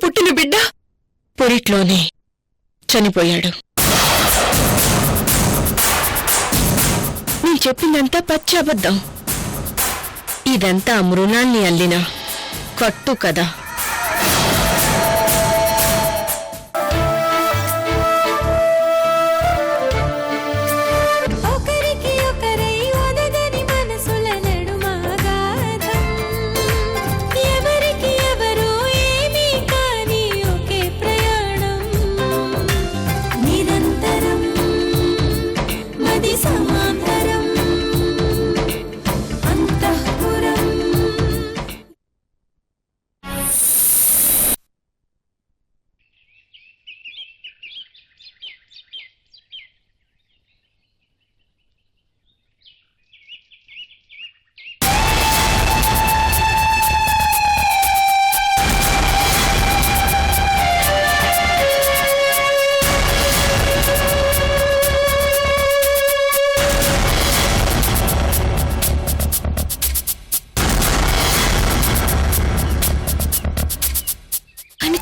పుట్టిన బిడ్డ పురిట్లోనే చనిపోయాడు. నేను చెప్పిందంతా పచ్చి అబద్ధం. ఇదంతా మృణాల్ని అల్లిన కట్టు కదా.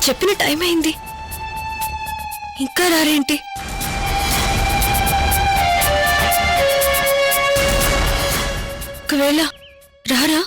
చెప్పిన టైం అయింది, ఇంకా రారేంటి? ఒకవేళ రారా?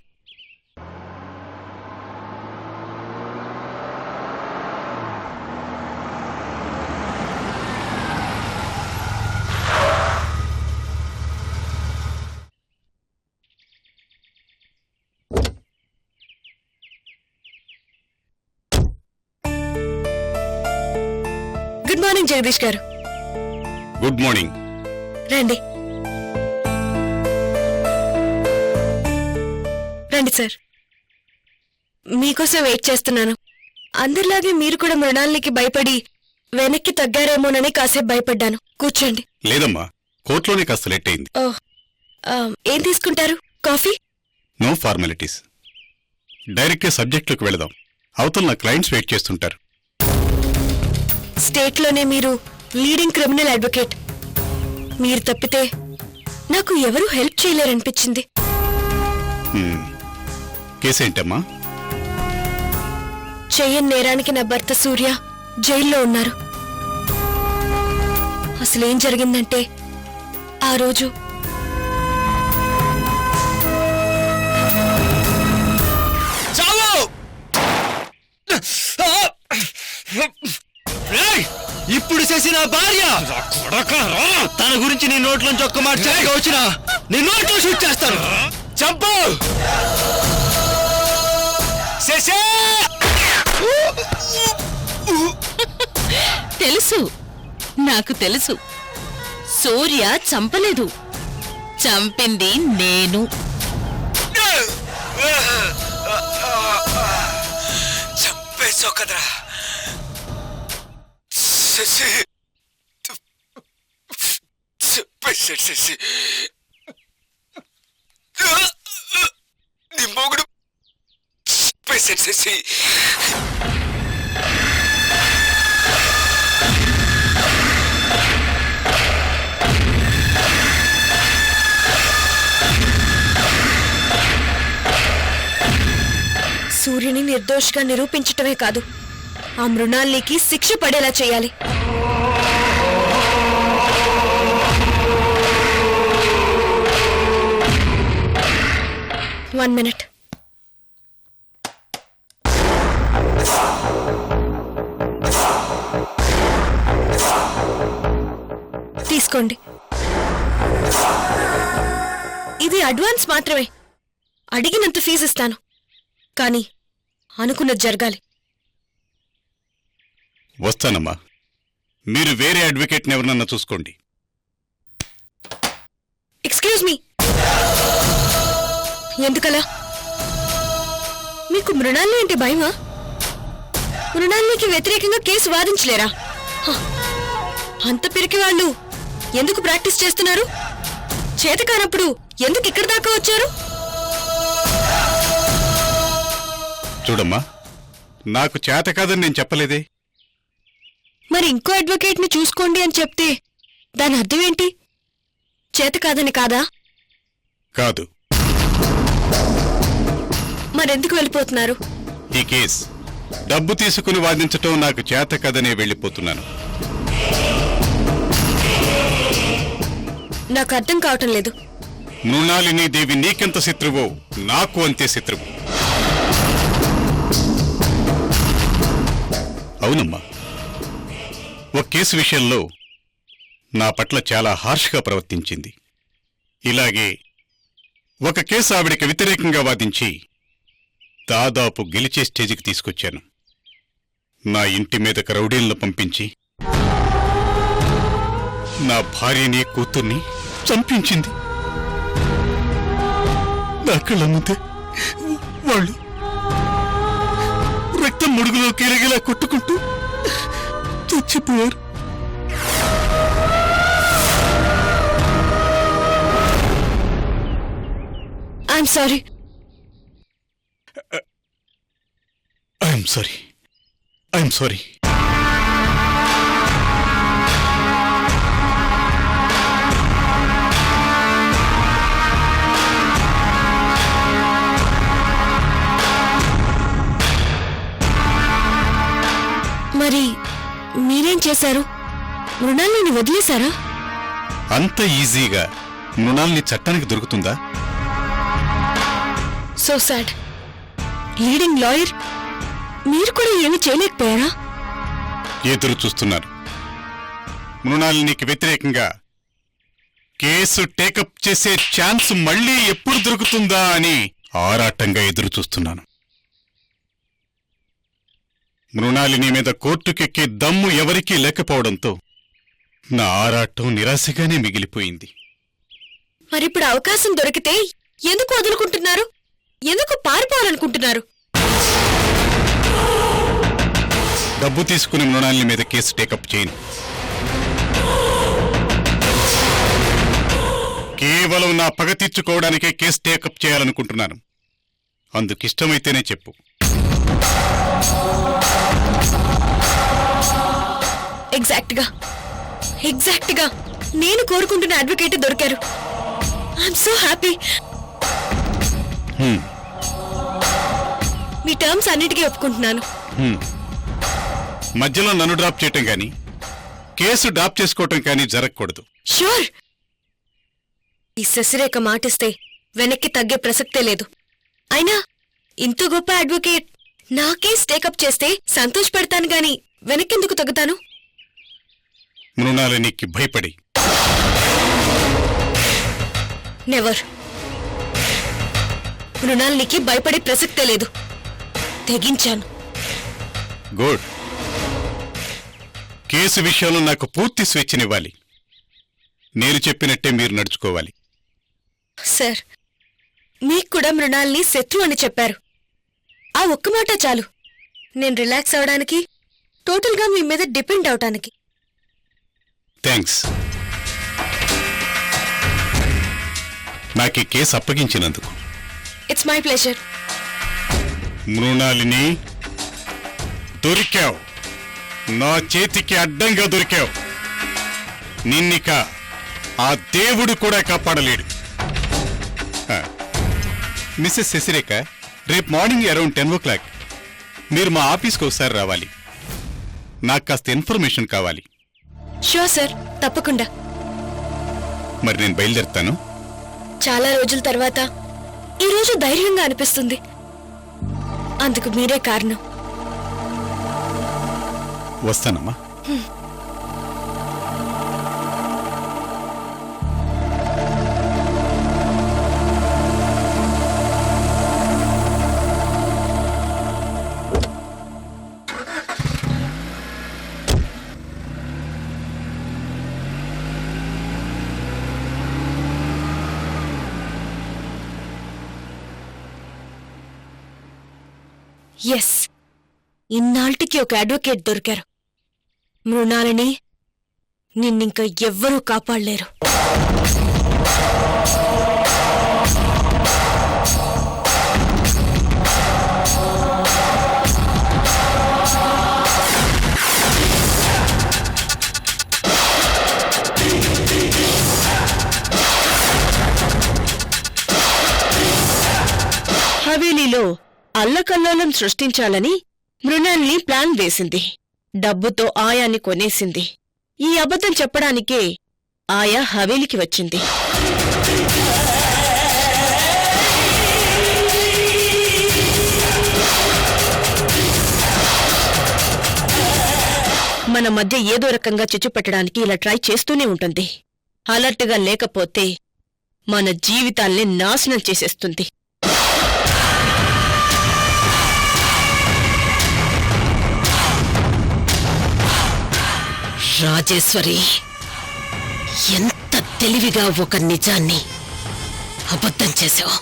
గుడ్ మార్నింగ్ జగదీష్ గారు. Good morning. రండి రండి సార్, మీకోసం వెయిట్ చేస్తున్నాను. అందరిలాగే మీరు కూడా మృణాలినికి భయపడి వెనక్కి తగ్గారేమోనని కాసేపు భయపడ్డాను. కూర్చోండి. లేదమ్మా, కోర్టులోనే కాస్త లేట్ అయింది. ఏం తీసుకుంటారు? కాఫీ? నో ఫార్మాలిటీస్, డైరెక్ట్గా సబ్జెక్ట్లోకి వెళదాం. అవతల నా క్లయింట్స్ వెయిట్ చేస్తుంటారు. స్టేట్లోనే మీరు లీడింగ్ క్రిమినల్ అడ్వకేట్. మీరు తప్పితే నాకు ఎవరూ హెల్ప్ చేయలేరనిపించింది. కేసేంటమ్మా? చెయ్యని నేరానికి నా భర్త సూర్య జైల్లో ఉన్నారు. అసలేం జరిగిందంటే, ఆ రోజు ఇప్పుడు చేసిన భార్య తన గురించి నీ నోట్లోంచి ఒక్క మాట సరిగా వచ్చినా నీ నోట్లో షూట్ చేస్తాను. చంపు. తెలుసు, నాకు తెలుసు. సూర్య చంపలేదు, చంపింది నేను. చంపేసో కదరా శశి. చెప్పేసాడు శశి. నీ మొగుడు చెప్పేసాడు శశి. సూర్యుని నిర్దోషిగా నిరూపించటమే కాదు, ఆ మృణాలికి శిక్ష పడేలా చేయాలి. One minute. తీసుకోండి. ఇది అడ్వాన్స్ మాత్రమే. అడిగినంత ఫీజు ఇస్తాను, కానీ అనుకున్నది జరగాలి. వస్తానమ్మా, మీరు వేరే అడ్వకేట్ని ఎవరినన్నా చూసుకోండి. ఎక్స్క్యూజ్ మీ, ఎందుకలా? మీకు మృణాలిని అంటే భయమా? మృణాలినికి వ్యతిరేకంగా కేసు వాదించలేరా? అంత పిరికి వాళ్ళు ఎందుకు ప్రాక్టీస్ చేస్తున్నారు? చేత కానప్పుడు ఎందుకు ఇక్కడి దాకా వచ్చారు? చూడమ్మా, నాకు చేత కాదని నేను చెప్పలేదే. మరి ఇంకో అడ్వకేట్ ని చూసుకోండి అని చెప్తే దాని అర్థం ఏంటి? చేత కాదని కాదా? కాదు. మరెందుకు వెళ్ళిపోతున్నారు? ఈ కేస్ డబ్బు తీసుకుని వాదించటం నాకు చేత కదనే వెళ్ళిపోతున్నాను. నాకు అర్థం కావటం లేదు. మృణాలిని దేవి నీకెంత శత్రువో నాకు అంతే శత్రువు. అవునమ్మా, ఒక కేసు విషయంలో నా పట్ల చాలా హార్ష్గా ప్రవర్తించింది. ఇలాగే ఒక కేసు ఆవిడికి వ్యతిరేకంగా వాదించి దాదాపు గెలిచే స్టేజికి తీసుకొచ్చాను. నా ఇంటి మీదకు రౌడీలను పంపించి నా భార్యని కూతుర్ని చంపించింది. నా కళ్ళ ముందే వాళ్ళు రక్తం ముడుగులో కిలగిలా కొట్టుకుంటూ చచ్చిపోయారు. I'm sorry. I'm sorry. I'm sorry. మరి మీరేం చేశారు? మృణాలిని వదిలేశారా? అంత ఈజీగా మృణాల్ని చట్టానికి దొరుకుతుందా? So sad. లీడింగ్ లాయర్ మీరు కూడా ఏమీ చేయలేకపోయారా? ఎదురు చూస్తున్నారు. మృణాలినికి వ్యతిరేకంగా కేసు టేకప్ చేసే ఛాన్స్ మళ్ళీ ఎప్పుడు దొరుకుతుందా అని ఆరాటంగా ఎదురు చూస్తున్నాను. మృణాలిని మీద కోర్టుకెక్కే దమ్ము ఎవరికీ లేకపోవడంతో నా ఆరాటం నిరాశగానే మిగిలిపోయింది. మరిప్పుడు అవకాశం దొరికితే ఎందుకు వదులుకుంటున్నారు? ఎందుకు పారిపోవాలనుకుంటున్నారు? డబ్బు తీసుకుని మృణాలిని మీద కేసు టేకప్ చేయను. కేవలం నా పగ తీర్చుకోవడానికే కేసు టేకప్ చేయాలనుకుంటున్నాను. అందుకిష్టమైతేనే చెప్పు. ఎగ్జాక్ట్ గా నేను కోరుకుంటున్న అడ్వకేట్ దొరికారు. I'm so happy. Me terms అన్నిటికీ ఒప్పుకుంటున్నాను. మధ్యలో నన్ను డ్రాప్ చేయటం కానీ కేసు డ్రాప్ చేసుకోవటం కానీ జరగకూడదు. ష్యూర్. ఈ శశిరేఖ మాటిస్తే వెనక్కి తగ్గే ప్రసక్తే లేదు. అయినా ఇంత గొప్ప అడ్వకేట్ నా కేస్ టేకప్ చేస్తే సంతోషపడతాను గాని వెనక్కెందుకు తగ్గుతాను? మృణాలినికి భయపడి. నెవర్. మృణాలినికి భయపడే ప్రసక్తే లేదు. తెగించాను. గుడ్. కేసు విషయంలో నాకు పూర్తి స్వేచ్ఛనివ్వాలి. నేను చెప్పినట్టే మీరు నడుచుకోవాలి. సార్, మీకు కూడా మృణాల్ని శత్రు అని చెప్పారు. ఆ ఒక్క మాట చాలు నేను రిలాక్స్ అవడానికి, టోటల్గా మీ మీద డిపెండ్ అవటానికి. థ్యాంక్స్. నాకు ఈ కేసు అప్పగించినందుకు. It's my pleasure. మృణాలిని, దొరికావు. నా చేతికి అడ్డంగా దొరికావు. నిన్నిక ఆ దేవుడు కూడా కాపాడలేడు. మిస్సెస్ శశిరేఖ, రేపు మార్నింగ్ అరౌండ్ 10 o'clock మీరు మా ఆఫీస్కి ఒకసారి రావాలి. నాకు కాస్త ఇన్ఫర్మేషన్ కావాలి. షూర్ సార్, తప్పకుండా. మరి నేను బయలుదేరుతాను. చాలా రోజుల తర్వాత ఈరోజు ధైర్యంగా అనిపిస్తుంది. అందుకు మీరే కారణం. వస్తానమ్మా. ఎస్, ఇన్నాళ్టికి ఒక అడ్వకేట్ దొరికారు. మృణాలిని, నిన్నింక ఎవ్వరూ కాపాడలేరు. హవేలీలో అల్లకల్లోలం సృష్టించాలని మృణాల్ని ప్లాన్ వేసింది. డబ్బుతో ఆయాన్ని కొనేసింది. ఈ అబద్ధం చెప్పడానికే ఆయా హవేలికి వచ్చింది. మన మధ్య ఏదో రకంగా చిచ్చు పెట్టడానికి ఇలా ట్రై చేస్తూనే ఉంటుంది. అలర్ట్గా లేకపోతే మన జీవితాల్ని నాశనం చేసేస్తుంది. రాజేశ్వరి, ఎంత తెలివిగా ఒక నిజాన్ని అబద్ధం చేశావు.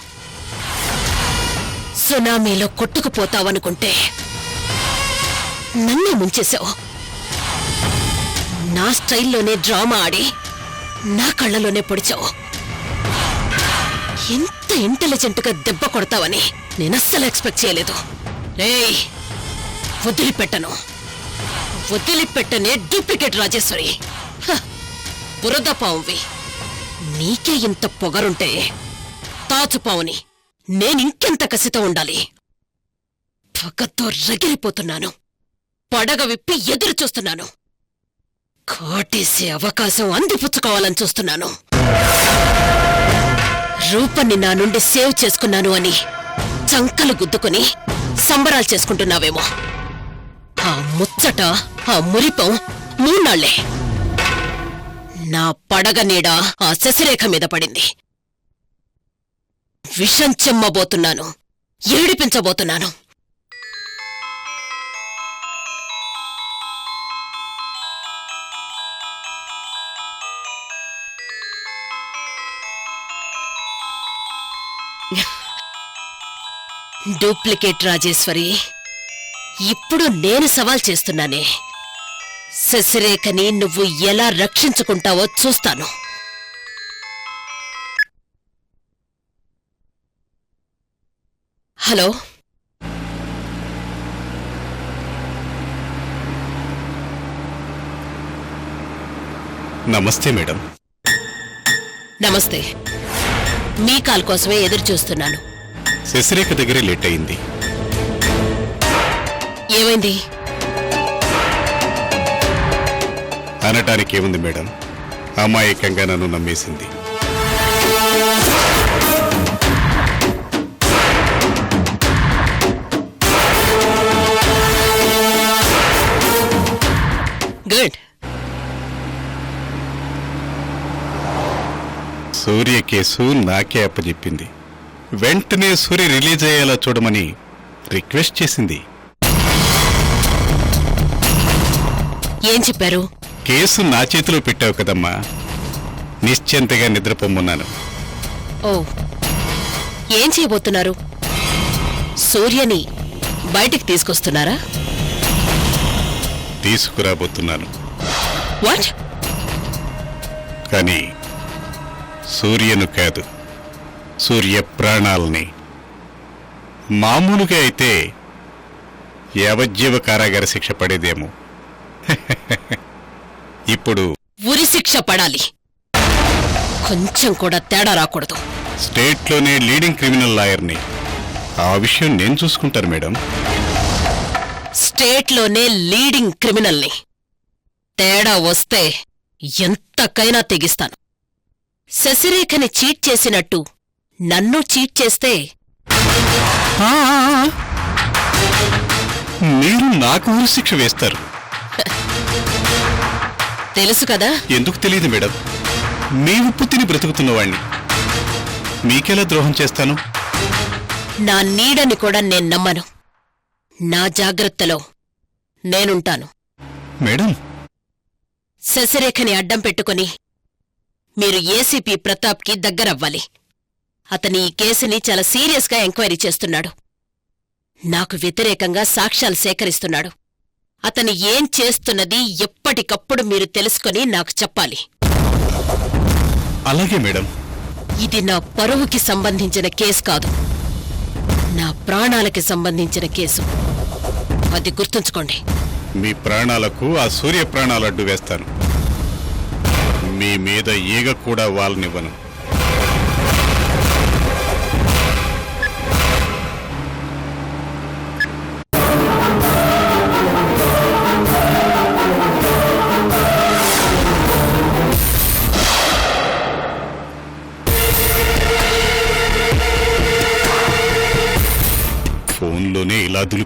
సునామీలో కొట్టుకుపోతావనుకుంటే నన్నే ముంచేశావు. నా స్టైల్లోనే డ్రామా ఆడి నా కళ్ళలోనే పొడిచావు. ఎంత ఇంటెలిజెంట్గా దెబ్బ కొడతావని నేనస్సలు ఎక్స్పెక్ట్ చేయలేదు. రేయ్, వదిలిపెట్టను, వదిలిపెట్టనే డూప్లికేట్ రాజేశ్వరి. బురద పావువి. నీకే ఇంత పొగరుంటే తాచుపావుని నేనింకెంత కసితో ఉండాలి. పగతో రగిలిపోతున్నాను. పడగ విప్పి ఎదురు చూస్తున్నాను. కాటేసే అవకాశం అందిపుచ్చుకోవాలని చూస్తున్నాను. రూపన్ని నా నుండి సేవ్ చేసుకున్నాను అని చంకలు గుద్దుకుని సంబరాలు చేసుకుంటున్నావేమో. ఆ ముచ్చట, ఆ మురిపం మూన్నాళ్లే. నా పడగ నీడ ఆ శశిరేఖ మీద పడింది. విషం చెమ్మబోతున్నాను, ఏడిపించబోతున్నాను. డూప్లికేట్ రాజేశ్వరి, ఇప్పుడు నేను సవాల్ చేస్తున్నానే. శశిరేఖని నువ్వు ఎలా రక్షించుకుంటావో చూస్తాను. హలో, నమస్తే మేడం. నమస్తే. మీ కాల్ కోసమే ఎదురు చూస్తున్నాను. శశిరేఖ దగ్గరే లేట్ అయింది. ఏమైంది? అనటానికి ఏముంది మేడం, అమాయకంగా నన్ను నమ్మేసింది. గుడ్. సూర్య కేసు నాకే అప్పచెప్పింది. వెంటనే సూర్య రిలీజ్ అయ్యేలా చూడమని రిక్వెస్ట్ చేసింది. ఏం చెప్పారు? కేసు నా చేతిలో పెట్టావు కదమ్మా, నిశ్చింతగా నిద్రపోమన్నాను. ఓ, ఏం చేయబోతున్నారు? సూర్యని బయటికి తీసుకొస్తున్నారా? తీసుకురాబోతున్నాను. వాట్? కానీ సూర్యను కాదు, సూర్య ప్రాణాలని. మామూలుగా అయితే యావజ్జీవ కారాగార శిక్ష పడేదేమో. ఇప్పుడు ఉరి శిక్ష పడాలి. కొంచెం కూడా తేడా రాకూడదు. స్టేట్లోనే లీడింగ్ క్రిమినల్ లాయర్ని. ఆ విషయం నేను చూసుకుంటాను మేడం. స్టేట్లోనే లీడింగ్ క్రిమినల్ని. తేడా వస్తే ఎంతకైనా తెగిస్తాను. శశిరేఖని చీట్ చేసినట్టు నన్ను చీట్ చేస్తే మీరు నాకు ఉరి శిక్ష వేస్తారు. తెలుసు కదా. ఎందుకు తెలియదు మేడం, మీ ఉప్పు తిని బ్రతుకుతున్నవాణ్ణి మీకెలా ద్రోహం చేస్తాను? నా నీడని కూడా నేను నమ్మను. నా జాగ్రత్తలో నేనుంటాను. మేడం, శశిరేఖని అడ్డం పెట్టుకుని మీరు ఏసీపీ ప్రతాప్కి దగ్గరవ్వాలి. అతని ఈ కేసుని చాలా సీరియస్గా ఎంక్వైరీ చేస్తున్నాడు. నాకు వ్యతిరేకంగా సాక్ష్యాలు సేకరిస్తున్నాడు. అతను ఏం చేస్తున్నది ఎప్పటికప్పుడు మీరు తెలుసుకుని నాకు చెప్పాలి. అలాగే మేడం. ఇది నా పరువుకి సంబంధించిన కేసు కాదు, నా ప్రాణాలకి సంబంధించిన కేసు. అది గుర్తుంచుకోండి. మీ ప్రాణాలకు ఆ సూర్య ప్రాణాలు అడ్డు వేస్తాను. మీ మీద ఈగ కూడా వాళ్ళనివ్వను.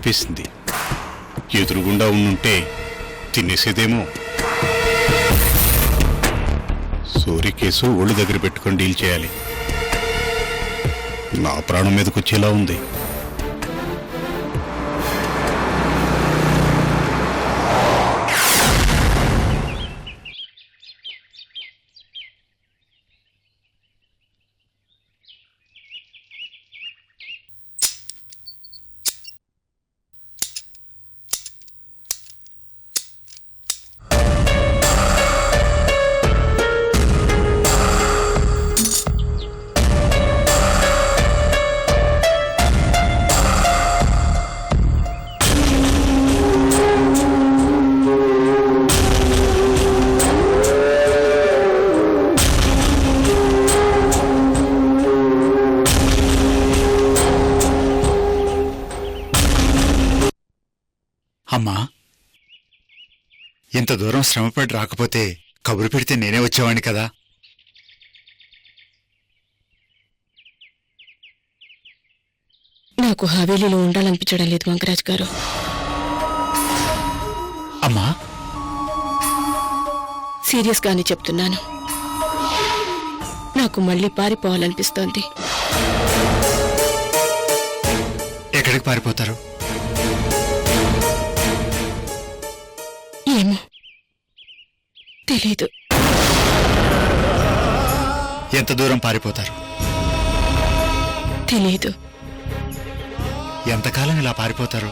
చంపేసింది. ఎదురుగుండా ఉండుంటే తినేసేదేమో. సూరి కేసు ఒళ్ళు దగ్గర పెట్టుకొని డీల్ చేయాలి. నా ప్రాణం మీదకొచ్చేలా ఉంది. అమ్మా, ఇంత దూరం శ్రమపడి రాకపోతే కబురు పెడితే నేనే వచ్చేవాణ్ణి కదా. నాకు హవేలీలో ఉండాలనిపించడం లేదు మంగరాజ్ గారు. అమ్మా, సీరియస్గానే చెప్తున్నాను. నాకు మళ్ళీ పారిపోవాలనిపిస్తోంది. ఎక్కడికి పారిపోతారు? ఏమో తెలీదు. ఎంత దూరం పారిపోతారు? తెలీదు. ఎంతకాలం ఇలా పారిపోతారు?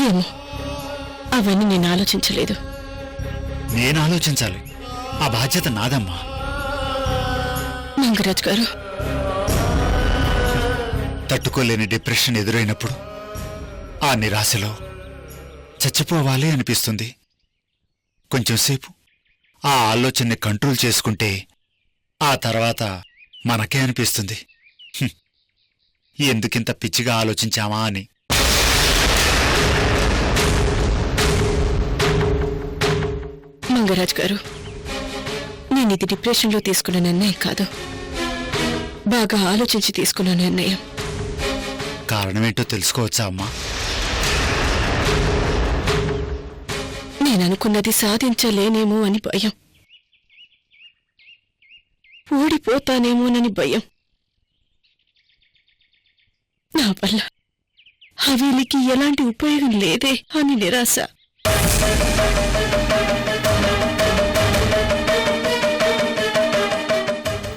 ఏమో అవన్నీ నేను ఆలోచించలేదు. నేను ఆలోచించాలి. ఆ బాధ్యత నాదమ్మా. మంగరాజ్ గారు, తట్టుకోలేని డిప్రెషన్ ఎదురైనప్పుడు ఆ నిరాశలో చచ్చిపోవాలి అనిపిస్తుంది. కొంచెంసేపు ఆ ఆలోచనని కంట్రోల్ చేసుకుంటే ఆ తర్వాత మనకే అనిపిస్తుంది ఎందుకింత పిచ్చిగా ఆలోచించామా అని. మంగరాజ్ గారు, నేను ఇది డిప్రెషన్లో తీసుకున్న నిర్ణయం కాదు, బాగా ఆలోచించి తీసుకున్న నిర్ణయం. కారణమేంటో తెలుసుకోవచ్చా అమ్మా? నేననుకున్నది సాధించలేనేమో అని భయం, ఓడిపోతానేమోనని భయం. నా వల్ల హవేలీకి ఎలాంటి ఉపయోగం లేదే అని నిరాశ.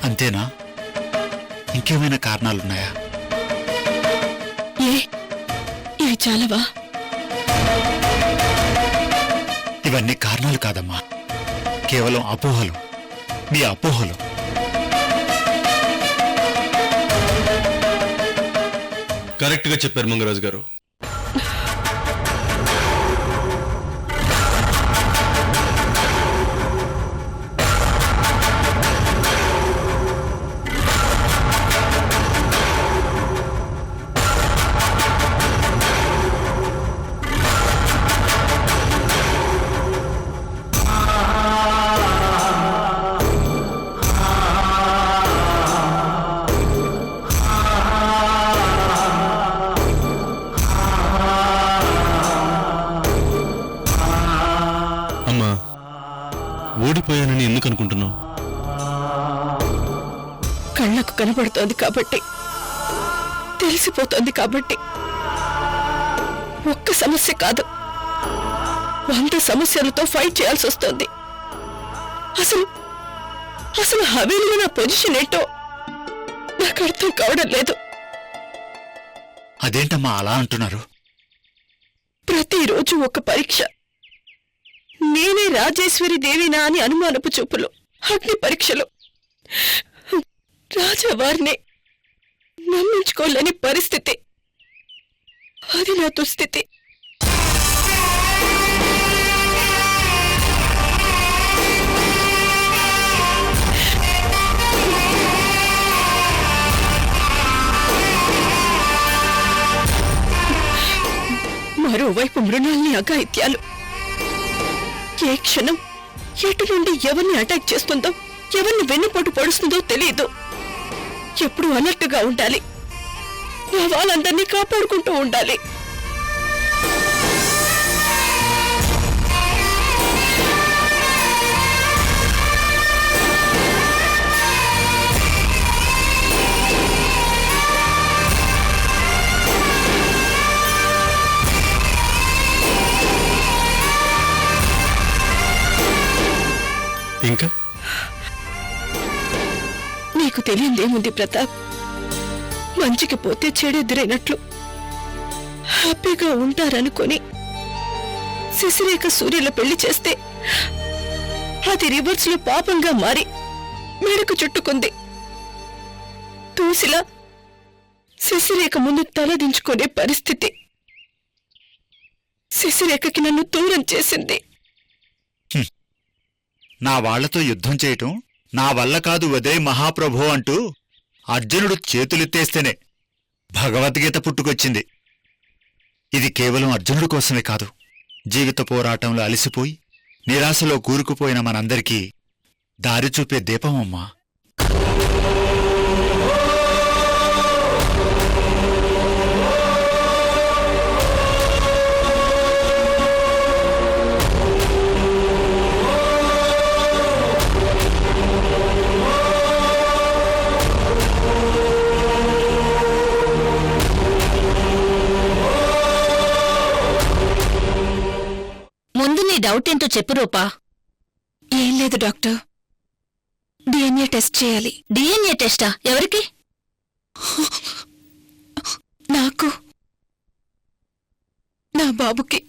అంతేనా? ఇంకేమైనా కారణాలున్నాయా? ఏ ఇవి చాలవా? ఇవన్నీ కారణాలు కాదమ్మా, కేవలం అపోహలు. మీ అపోహలు. కరెక్ట్ గా చెప్పారు మంగరాజు గారు. ఓడిపోయానని ఎందుకు అనుకుంటున్నావు? కళ్ళకు కనబడుతోంది కాబట్టి, తెలిసిపోతోంది కాబట్టి. ఒక్క సమస్య కాదు, 100 సమస్యలతో ఫైట్ చేయాల్సి వస్తోంది. అసలు హవేలీలో నా పొజిషన్ ఏంటో నాకు అర్థం కావడం లేదు. అదేంటమ్మా అలా అంటున్నారు? ప్రతిరోజు ఒక పరీక్ష. నేనే రాజేశ్వరి దేవినా అని అనుమానపు చూపులు, అగ్ని పరీక్షలు. రాజావారిని నమ్మించుకోలేని పరిస్థితి. అది నా దుస్థితి. మరోవైపు మృణాల్ని అఘాయిత్యాలు. ఏ క్షణం ఎటు నుండి ఎవరిని అటాక్ చేస్తుందో, ఎవరిని వెన్నుపోటు పొడుస్తుందో తెలియదు. ఎప్పుడు అలర్ట్గా ఉండాలి. నా వాళ్ళందరినీ కాపాడుకుంటూ ఉండాలి. ఇంకా నీకు తెలియందేముంది ప్రతాప్, మంచికి పోతే చెడెదురైనట్లు హ్యాపీగా ఉంటారనుకొని శశిరేఖ సూర్యుల పెళ్లి చేస్తే అది రివర్స్ లో పాపంగా మారి మెడకు చుట్టుకుంది. తూసిలా శశిరేఖ ముందు తలదించుకునే పరిస్థితి. శశిరేఖకి నన్ను దూరం చేసింది. నా వాళ్లతో యుద్ధం చేయటం నా వల్ల కాదు వదే మహాప్రభో అంటూ అర్జునుడు చేతులెత్తేస్తేనే భగవద్గీత పుట్టుకొచ్చింది. ఇది కేవలం అర్జునుడి కోసమే కాదు, జీవిత పోరాటంలో అలసిపోయి నిరాశలో కూరుకుపోయిన మనందరికీ దారి చూపే దీపమమ్మా. ముందు నీ డౌట్ ఏంటో చెప్పు రూపా. ఏం లేదు డాక్టర్, డిఎన్ఏ టెస్ట్ చేయాలి. డిఎన్ఏ టెస్టా? ఎవరికి? నాకు, నా బాబుకి.